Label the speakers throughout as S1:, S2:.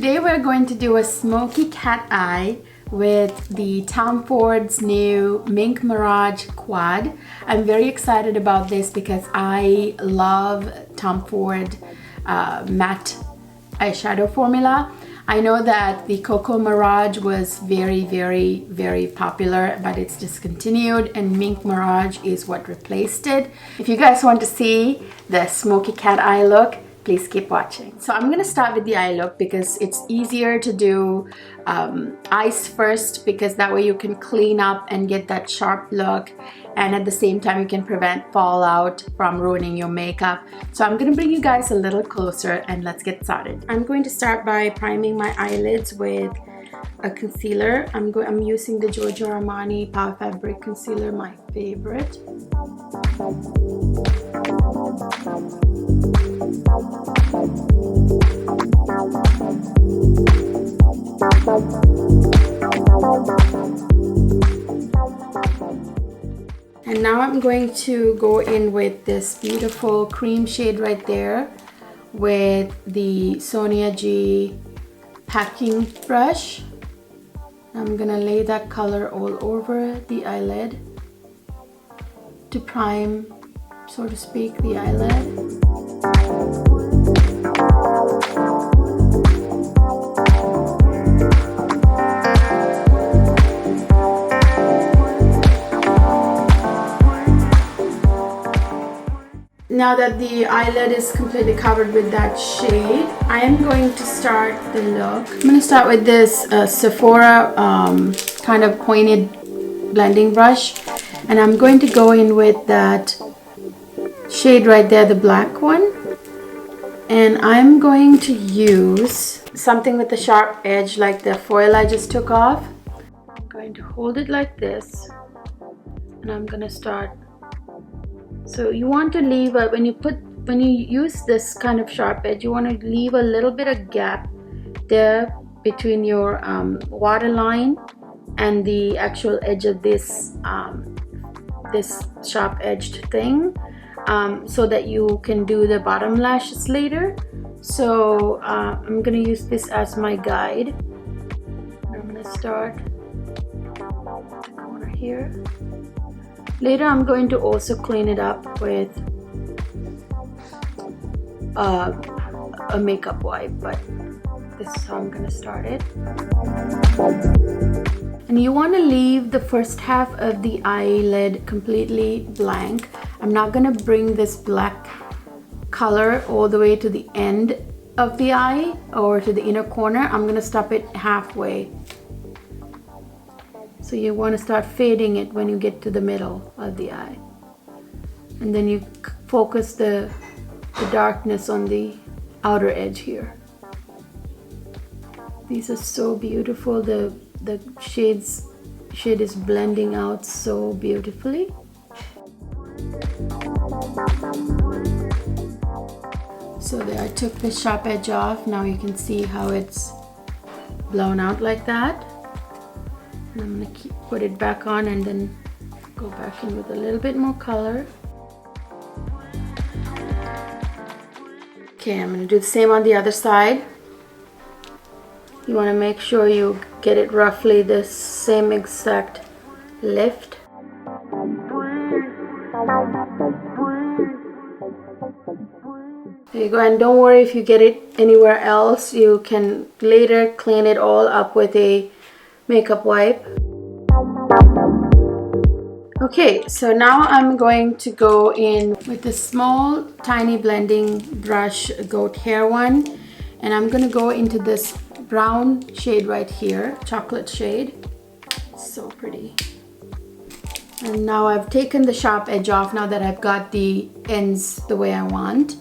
S1: Today we're going to do a smoky cat eye with the Tom Ford's new Mink Mirage quad. I'm very excited about this because I love Tom Ford matte eyeshadow formula. I know that the Cocoa Mirage was very popular, but it's discontinued, and Mink Mirage is what replaced it. If you guys want to see the smoky cat eye look, please keep watching. So I'm gonna start with the eye look because it's easier to do eyes first, because that way you can clean up and get that sharp look, and at the same time you can prevent fallout from ruining your makeup. So I'm gonna bring you guys a little closer and let's get started. I'm going to start by priming my eyelids with a concealer. I'm using the Giorgio Armani Power Fabric Concealer, my favorite. And now I'm going to go in with this beautiful cream shade right there with the Sonia G packing brush. I'm gonna lay that color all over the eyelid to prime, so to speak, the eyelid. Now that the eyelid is completely covered with that shade, I am going to start the look. I'm going to start with this Sephora kind of pointed blending brush, and I'm going to go in with that shade right there, the black one, and I'm going to use something with a sharp edge like the foil I just took off. I'm going to hold it like this, and I'm going to start. So you want to leave a, when you use this kind of sharp edge, you want to leave a little bit of gap there between your waterline and the actual edge of this this sharp edged thing, so that you can do the bottom lashes later. So I'm gonna use this as my guide. I'm gonna start the corner here. Later I'm going to also clean it up with a makeup wipe, but this is how I'm going to start it. And you want to leave the first half of the eyelid completely blank. I'm not going to bring this black color all the way to the end of the eye or to the inner corner. I'm going to stop it halfway. So you want to start fading it when you get to the middle of the eye, and then you focus the darkness on the outer edge here. These are so beautiful. The shade is blending out so beautifully. So there, I took the sharp edge off. Now you can see how it's blown out like that. And I'm going to put it back on and then go back in with a little bit more color. Okay, I'm going to do the same on the other side. You want to make sure you get it roughly the same exact lift. There you go, and don't worry if you get it anywhere else. You can later clean it all up with a makeup wipe. Okay, so now I'm going to go in with the small tiny blending brush, goat hair one, and I'm going to go into this brown shade right here, chocolate shade. It's so pretty. And now I've taken the sharp edge off now that I've got the ends the way I want,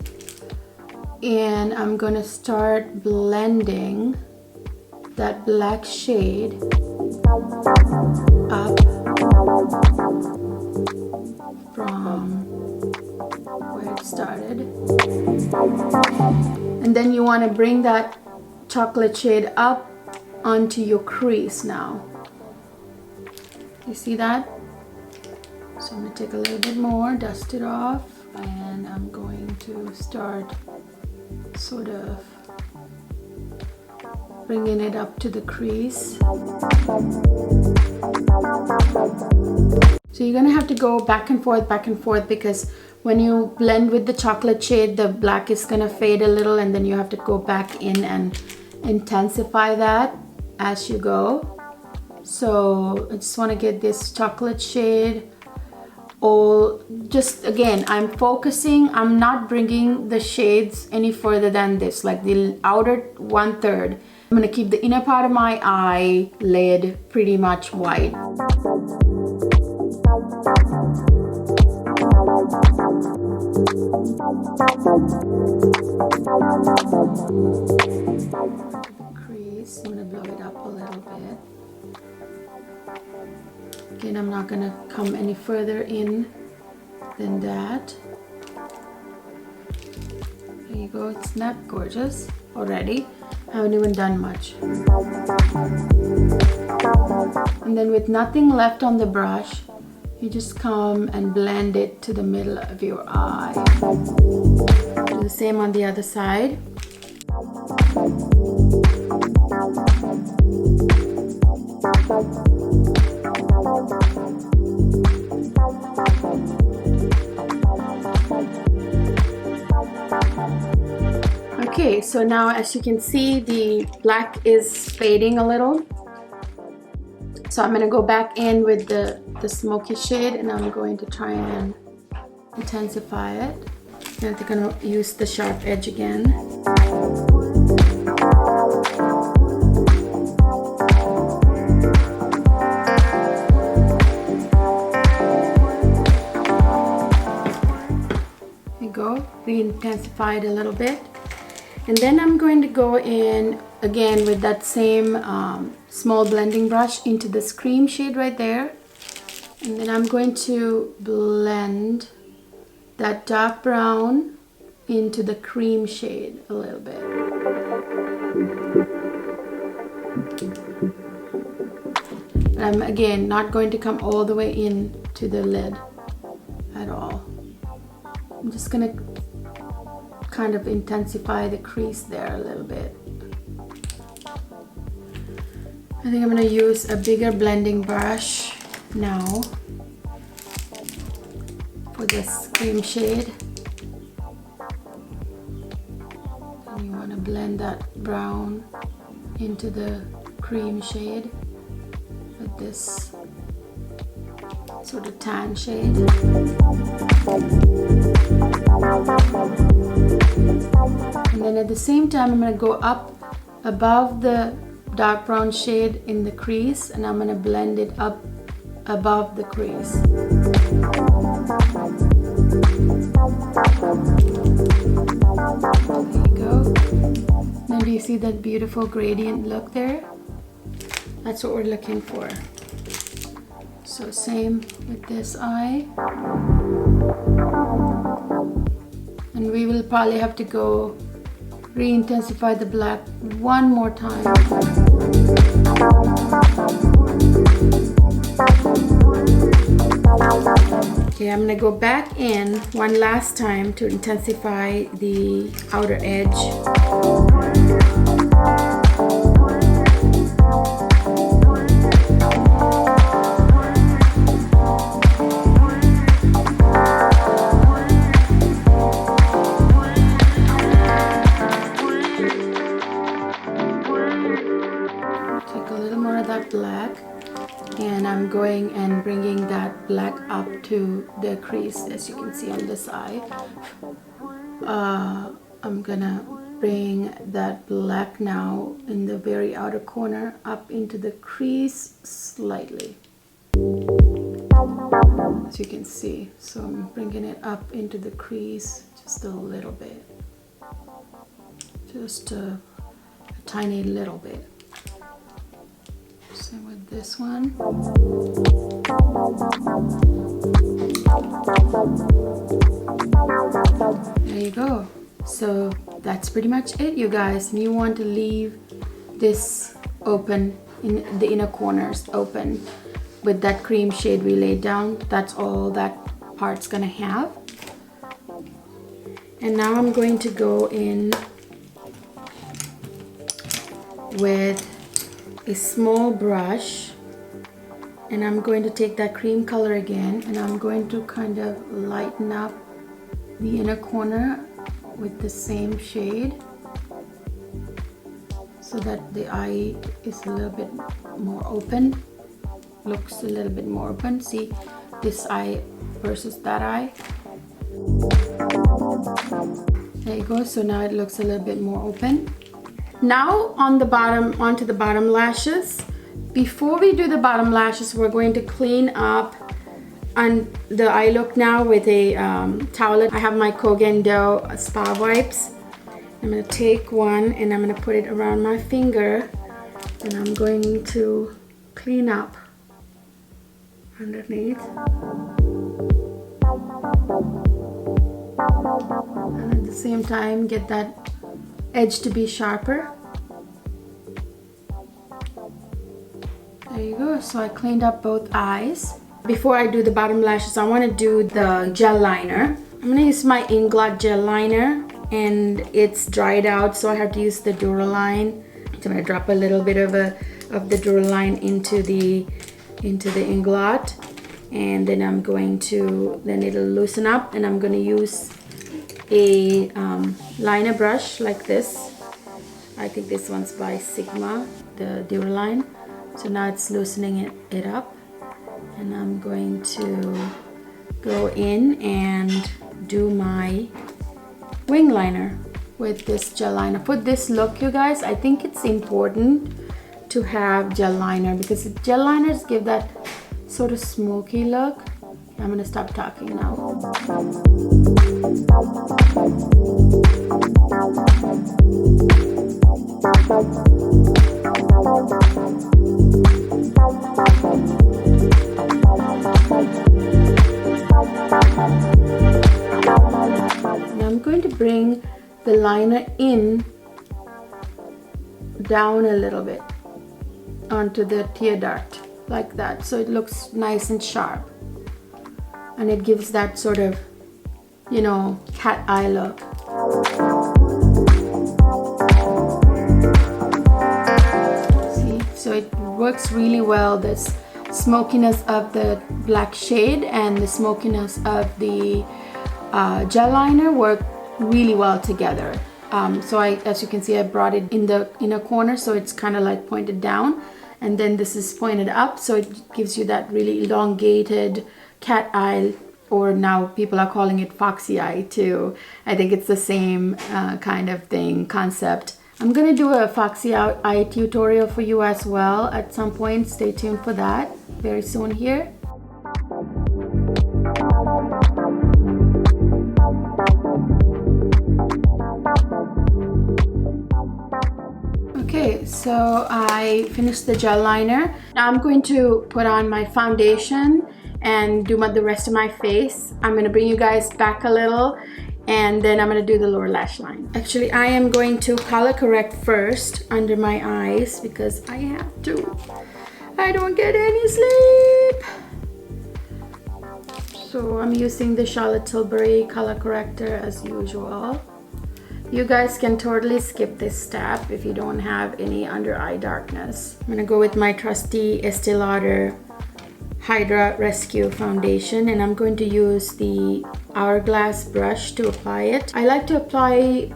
S1: and I'm going to start blending that black shade up from where it started, and then you want to bring that chocolate shade up onto your crease now. You see that? So I'm going to take a little bit more, dust it off, and I'm going to start sort of bringing it up to the crease. So you're gonna have to go back and forth, because when you blend with the chocolate shade, the black is gonna fade a little, and then you have to go back in and intensify that as you go. So I just want to get this chocolate shade all, just again, I'm focusing, I'm not bringing the shades any further than this, like the outer 1/3. I'm going to keep the inner part of my eyelid pretty much white. Crease, I'm going to blow it up a little bit. Again, I'm not going to come any further in than that. There you go, it's not gorgeous already. I haven't even done much. And then with nothing left on the brush, you just come and blend it to the middle of your eye. Do the same on the other side. Okay, so now as you can see, the black is fading a little. So I'm going to go back in with the smoky shade, and I'm going to try and intensify it. And I'm going to use the sharp edge again. There you go, re-intensify it a little bit. And then I'm going to go in again with that same small blending brush into this cream shade right there. And then I'm going to blend that dark brown into the cream shade a little bit. But I'm again not going to come all the way in to the lid at all. I'm just going to kind of intensify the crease there a little bit. I think I'm going to use a bigger blending brush now for this cream shade. And you want to blend that brown into the cream shade with this sort of tan shade. And then at the same time, I'm going to go up above the dark brown shade in the crease, and I'm going to blend it up above the crease. There you go. Now do you see that beautiful gradient look there? That's what we're looking for. So same with this eye. And we will probably have to go re-intensify the black one more time. Okay, I'm gonna go back in one last time to intensify the outer edge. Black, and I'm going and bringing that black up to the crease, as you can see on this eye. I'm gonna bring that black now in the very outer corner up into the crease slightly, as you can see. So I'm bringing it up into the crease just a little bit, just a tiny little bit. Same with this one. There you go. So that's pretty much it, you guys. And you want to leave this open, in the inner corners open, with that cream shade we laid down. That's all that part's gonna have. And now I'm going to go in with a small brush, and I'm going to take that cream color again, and I'm going to kind of lighten up the inner corner with the same shade so that the eye is a little bit more open, looks a little bit more open. See this eye versus that eye. There you go. So now it looks a little bit more open. Now on the bottom, onto the bottom lashes. Before we do the bottom lashes, we're going to clean up on the eye look now with a towelette. I have my Kogan Dough spa wipes. I'm going to take one and I'm going to put it around my finger, and I'm going to clean up underneath. And at the same time, get that edge to be sharper. There you go. So I cleaned up both eyes. Before I do the bottom lashes, I want to do the gel liner. I'm going to use my Inglot gel liner, and it's dried out, so I have to use the Duraline. So I'm going to drop a little bit of the Duraline into the Inglot, and then I'm going to, then it'll loosen up, and I'm going to use a liner brush like this. I think this one's by Sigma, the Duraline. So now it's loosening it up, and I'm going to go in and do my wing liner with this gel liner. For this look, you guys, I think it's important to have gel liner because gel liners give that sort of smoky look. I'm gonna stop talking now. Now I'm going to bring the liner in down a little bit onto the tear duct like that, so it looks nice and sharp, and it gives that sort of, you know, cat eye look. See, so it works really well. This smokiness of the black shade and the smokiness of the gel liner work really well together. So as you can see, I brought it in the inner corner, so it's kind of like pointed down, and then this is pointed up, so it gives you that really elongated cat eye, or now people are calling it foxy eye too. I think it's the same kind of thing, concept. I'm gonna do a foxy eye tutorial for you as well at some point. Stay tuned for that very soon here. Okay, so I finished the gel liner. Now I'm going to put on my foundation and do the rest of my face. I'm gonna bring you guys back a little, and then I'm gonna do the lower lash line. Actually, I am going to color correct first under my eyes because I have to. I don't get any sleep. So I'm using the Charlotte Tilbury color corrector as usual. You guys can totally skip this step if you don't have any under eye darkness. I'm gonna go with my trusty Estée Lauder Hydra Rescue foundation, and I'm going to use the hourglass brush to apply it. I like to apply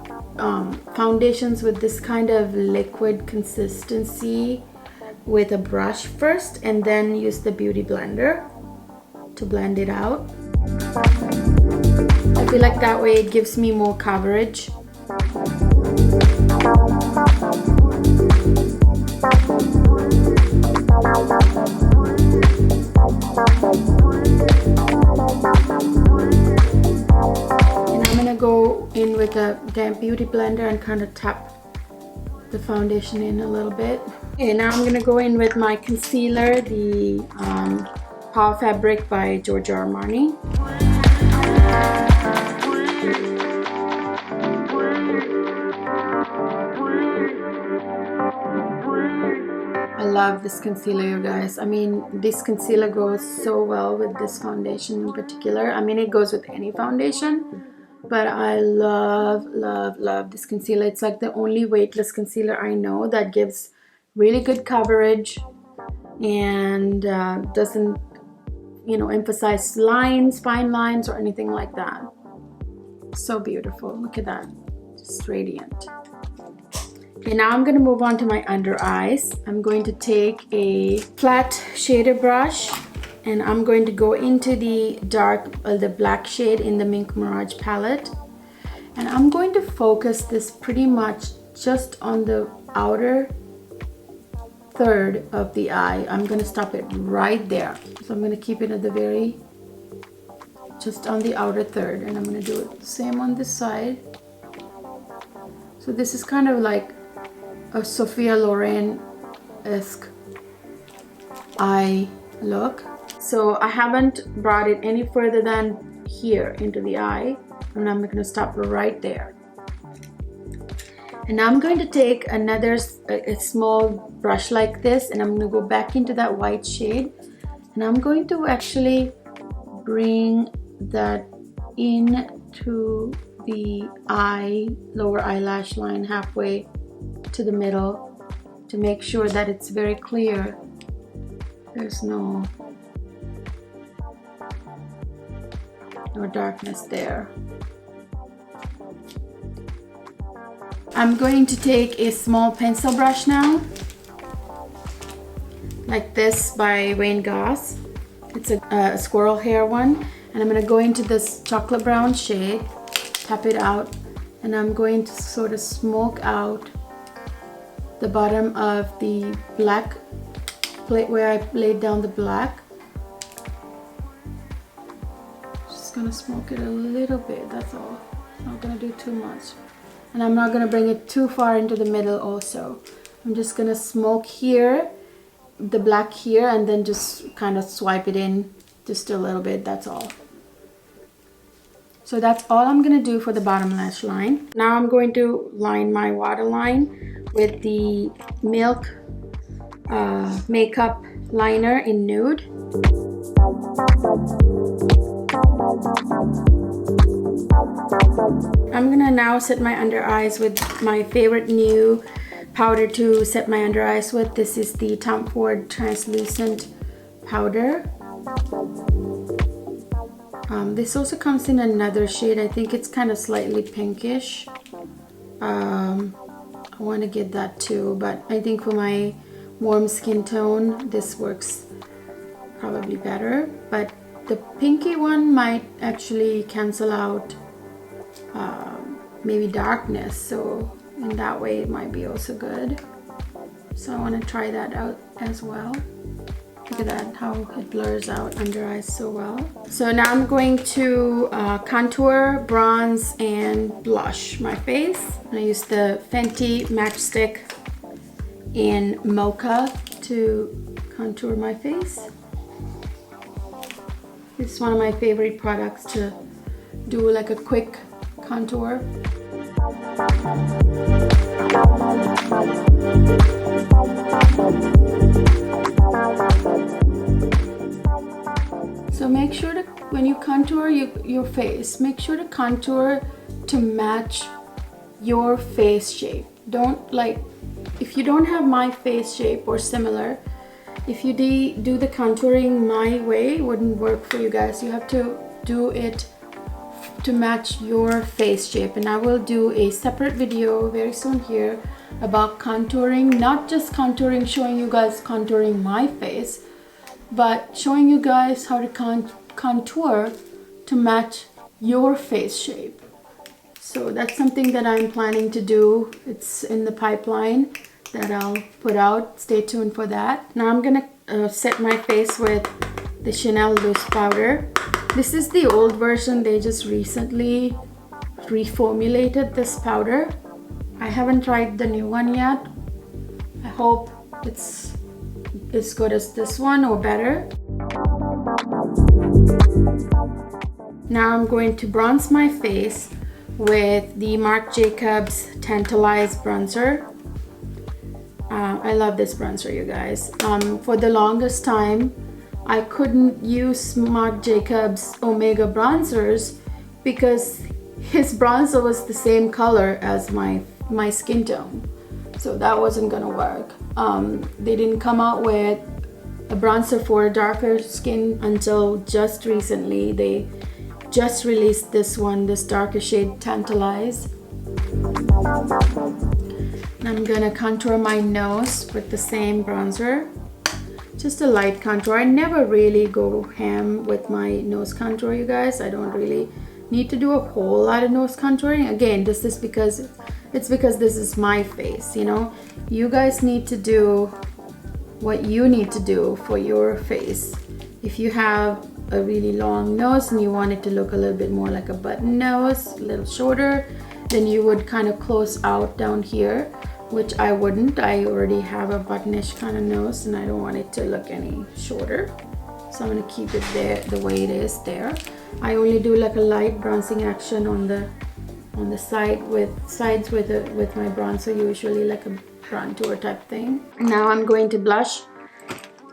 S1: foundations with this kind of liquid consistency with a brush first, and then use the beauty blender to blend it out. I feel like that way it gives me more coverage. And I'm gonna go in with a damp beauty blender and kind of tap the foundation in a little bit. Okay, now I'm gonna go in with my concealer, the Power Fabric by Giorgio Armani. I love this concealer, you guys. I mean, this concealer goes so well with this foundation in particular. I mean, it goes with any foundation, but I love, love, love this concealer. It's like the only weightless concealer I know that gives really good coverage and doesn't, you know, emphasize lines, fine lines, or anything like that. So beautiful. Look at that. Just radiant. Okay, now I'm going to move on to my under eyes. I'm going to take a flat shader brush and I'm going to go into the dark, the black shade in the Mink Mirage palette. And I'm going to focus this pretty much just on the outer third of the eye. I'm going to stop it right there. So I'm going to keep it at the very, just on the outer third. And I'm going to do it the same on this side. So this is kind of like a Sophia Loren-esque eye look. So I haven't brought it any further than here into the eye, and I'm going to stop right there. And now I'm going to take another a small brush like this, and I'm going to go back into that white shade, and I'm going to actually bring that into the eye, lower eyelash line, halfway to the middle, to make sure that it's very clear. There's no darkness there. I'm going to take a small pencil brush now, like this by Wayne Goss. It's a squirrel hair one, and I'm going to go into this chocolate brown shade, tap it out, and I'm going to sort of smoke out the bottom of the black plate where I laid down the black. Just gonna smoke it a little bit, that's all. Not gonna do too much. And I'm not gonna bring it too far into the middle also. I'm just gonna smoke here, the black here, and then just kind of swipe it in just a little bit, that's all. So that's all I'm gonna do for the bottom lash line. Now I'm going to line my waterline with the Milk makeup liner in Nude. I'm gonna now set my under eyes with my favorite new powder to set my under eyes with. This is the Tom Ford translucent powder. This also comes in another shade. I think it's kind of slightly pinkish. I want to get that too, but I think for my warm skin tone this works probably better, but the pinky one might actually cancel out maybe darkness, so in that way it might be also good. So I want to try that out as well. Look at that, how it blurs out under eyes so well. So now I'm going to contour, bronze, and blush my face. I use the Fenty matchstick in Mocha to contour my face. This is one of my favorite products to do like a quick contour. So make sure to, when you contour your face, make sure to contour to match your face shape. Don't like, if you don't have my face shape or similar, if you do the contouring my way, it wouldn't work for you guys. You have to do it to match your face shape, and I will do a separate video very soon here about contouring, not just contouring, showing you guys contouring my face, but showing you guys how to contour to match your face shape. So that's something that I'm planning to do. It's in the pipeline that I'll put out. Stay tuned for that. Now I'm gonna set my face with the Chanel loose powder. This is the old version. They just recently reformulated this powder. I haven't tried the new one yet. I hope it's as good as this one or better. Now I'm going to bronze my face with the Marc Jacobs Tantalize bronzer. I love this bronzer, you guys. For the longest time, I couldn't use Marc Jacobs Omega bronzers because his bronzer was the same color as my skin tone, so that wasn't gonna work. They didn't come out with a bronzer for darker skin until just recently. They just released this one, this darker shade Tantalize. And I'm gonna contour my nose with the same bronzer. Just a light contour. I never really go ham with my nose contour, you guys. I don't really need to do a whole lot of nose contouring. Again, this is because this is my face, you know. You guys need to do what you need to do for your face. If you have a really long nose and you want it to look a little bit more like a button nose, a little shorter, then you would kind of close out down here, which I wouldn't. I already have a buttonish kind of nose and I don't want it to look any shorter. So I'm gonna keep it there the way it is there. I only do like a light bronzing action on the sides with my bronzer, usually like a contour type thing. Now I'm going to blush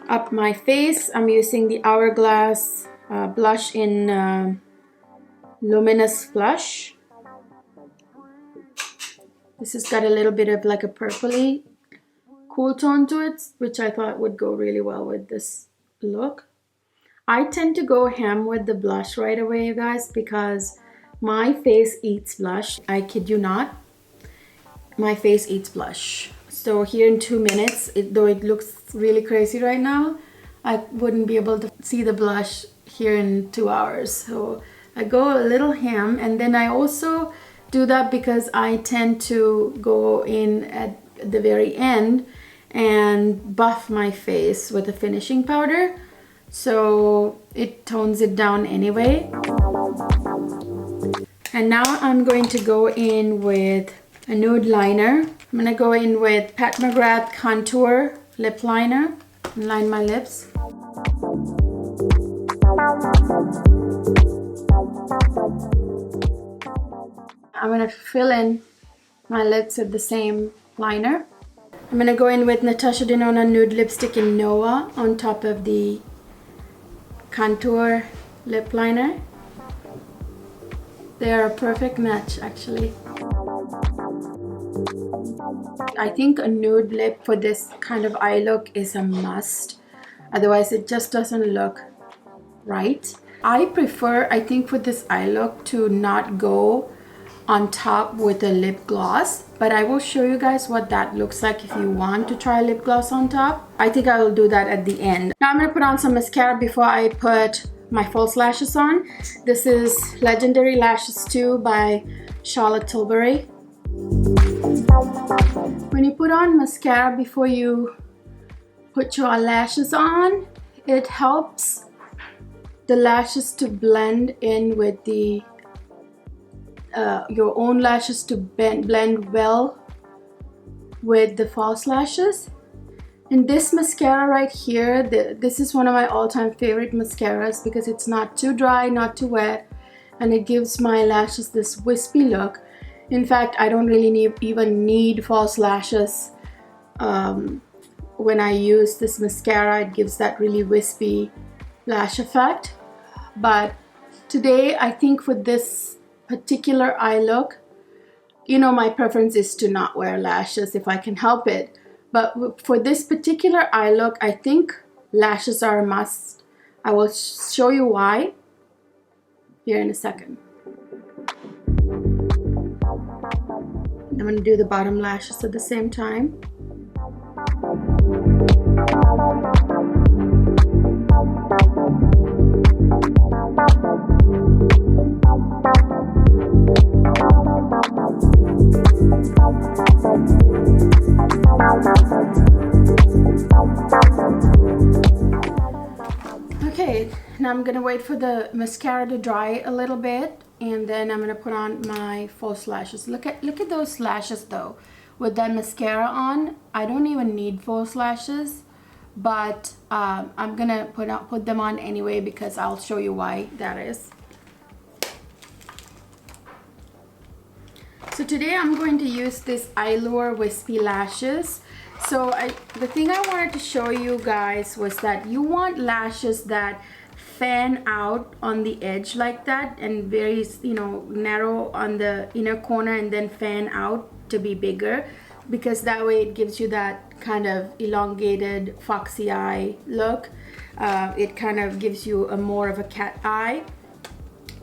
S1: up my face. I'm using the Hourglass blush in Luminous Blush. This has got a little bit of like a purpley cool tone to it, which I thought would go really well with this look. I tend to go ham with the blush right away, you guys, because my face eats blush. I kid you not. My face eats blush. So here in 2 minutes, though it looks really crazy right now, I wouldn't be able to see the blush here in 2 hours. So I go a little ham, and then I also do that because I tend to go in at the very end and buff my face with a finishing powder. So it tones it down anyway. And now I'm going to go in with a nude liner. I'm gonna go in with Pat McGrath Contour Lip Liner and line my lips. I'm gonna fill in my lips with the same liner. I'm gonna go in with NATASHA Denona Nude Lipstick in Noah on top of the contour lip liner. They are a perfect match, actually. I think a nude lip for this kind of eye look is a must. Otherwise, it just doesn't look right. I prefer, I think for this eye look, to not go on top with a lip gloss, but I will show you guys what that looks like if you want to try lip gloss on top. I think I will do that at the end. Now I'm going to put on some mascara before I put my false lashes on. This is Legendary Lashes 2 by Charlotte Tilbury. When you put on mascara before you put your lashes on, it helps the lashes to blend in with the your own lashes to blend well with the false lashes. And this mascara right here, this is one of my all-time favorite mascaras because it's not too dry, not too wet, and it gives my lashes this wispy look. In fact, I don't really even need false lashes when I use this mascara. It gives that really wispy lash effect. But today, I think for this particular eye look, you know, my preference is to not wear lashes if I can help it. But for this particular eye look, I think lashes are a must. I will show you why here in a second. I'm going to do the bottom lashes at the same time. Okay, now I'm gonna wait for the mascara to dry a little bit, and then I'm gonna put on my false lashes. Look at those lashes though. With that mascara on, I don't even need false lashes, but I'm gonna put them on anyway because I'll show you why that is. So today I'm going to use this Allure Wispy Lashes. So the thing I wanted to show you guys was that you want lashes that fan out on the edge like that, and very, you know, narrow on the inner corner, and then fan out to be bigger, because that way it gives you that kind of elongated foxy eye look. It kind of gives you a more of a cat eye.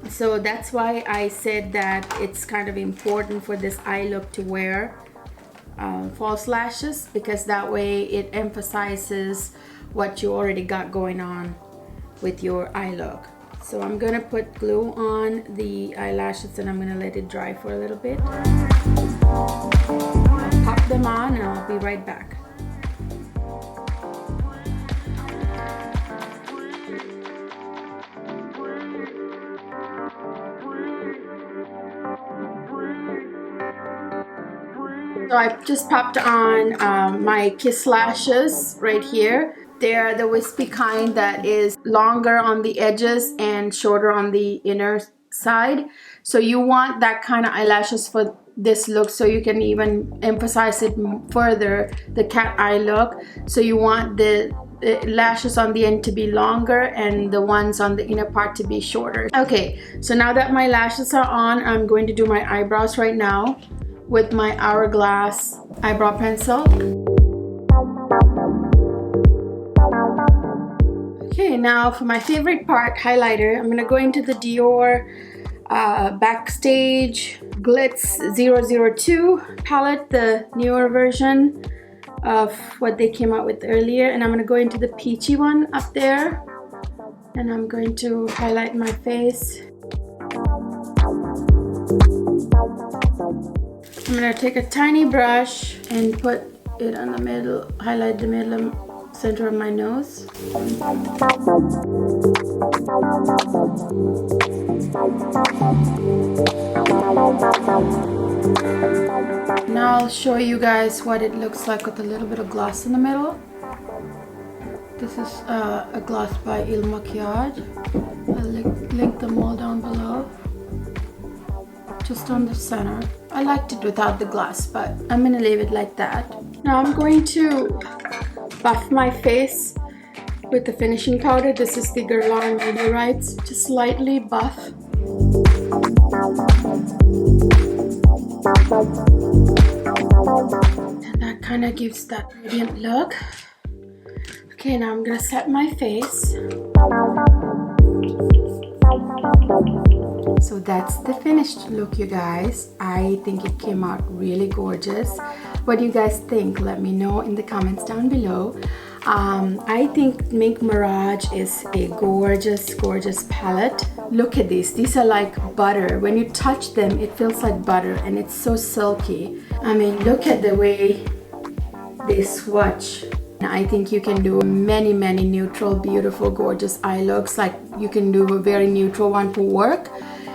S1: So that's why I said that it's kind of important for this eye look to wear false lashes, because that way it emphasizes what you already got going on with your eye look. So I'm gonna put glue on the eyelashes and I'm gonna let it dry for a little bit. I'll pop them on and I'll be right back. So I just popped on my Kiss lashes right here. They're the wispy kind that is longer on the edges and shorter on the inner side. So you want that kind of eyelashes for this look, so you can even emphasize it further, the cat eye look. So you want the lashes on the end to be longer and the ones on the inner part to be shorter. Okay, so now that my lashes are on, I'm going to do my eyebrows right now with my Hourglass eyebrow pencil. Okay, now for my favorite part, highlighter, I'm gonna go into the Dior Backstage Glitz 002 palette, the newer version of what they came out with earlier, and I'm gonna go into the peachy one up there, and I'm going to highlight my face. I'm gonna take a tiny brush and put it on the middle, highlight the middle center of my nose. Now I'll show you guys what it looks like with a little bit of gloss in the middle. This is a gloss by Il Makiage. I'll link them all down below. Just on the center. I liked it without the gloss, but I'm gonna leave it like that. Now I'm going to buff my face with the finishing powder. This is the GUERLAIN Météorites, just slightly buff. And that kind of gives that radiant look. Okay, now I'm gonna set my face. So that's the finished look, you guys. I think it came out really gorgeous. What do you guys think? Let me know in the comments down below. I think Mink Mirage is a gorgeous, gorgeous palette. Look at these. These are like butter. When you touch them, it feels like butter, and it's so silky. I mean, look at the way they swatch. I think you can do many, many neutral, beautiful, gorgeous eye looks. Like you can do a very neutral one for work,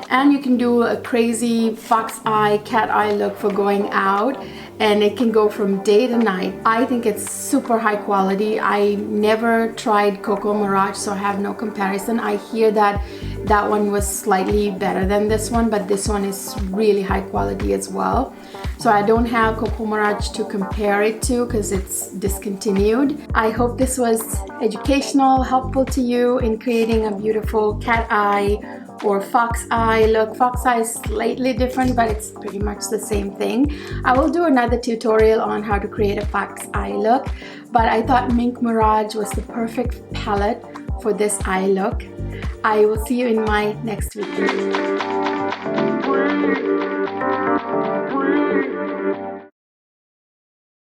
S1: and you can do a crazy fox eye, cat eye look for going out, and it can go from day to night. I think it's super high quality. I never tried Coco Mirage, so I have no comparison. I hear that that one was slightly better than this one, but this one is really high quality as well. So I don't have Coco Mirage to compare it to because it's discontinued. I hope this was educational, helpful to you in creating a beautiful cat eye or fox eye look. Fox eye is slightly different, but it's pretty much the same thing. I will do another tutorial on how to create a fox eye look, but I thought Mink Mirage was the perfect palette for this eye look. I will see you in my next video.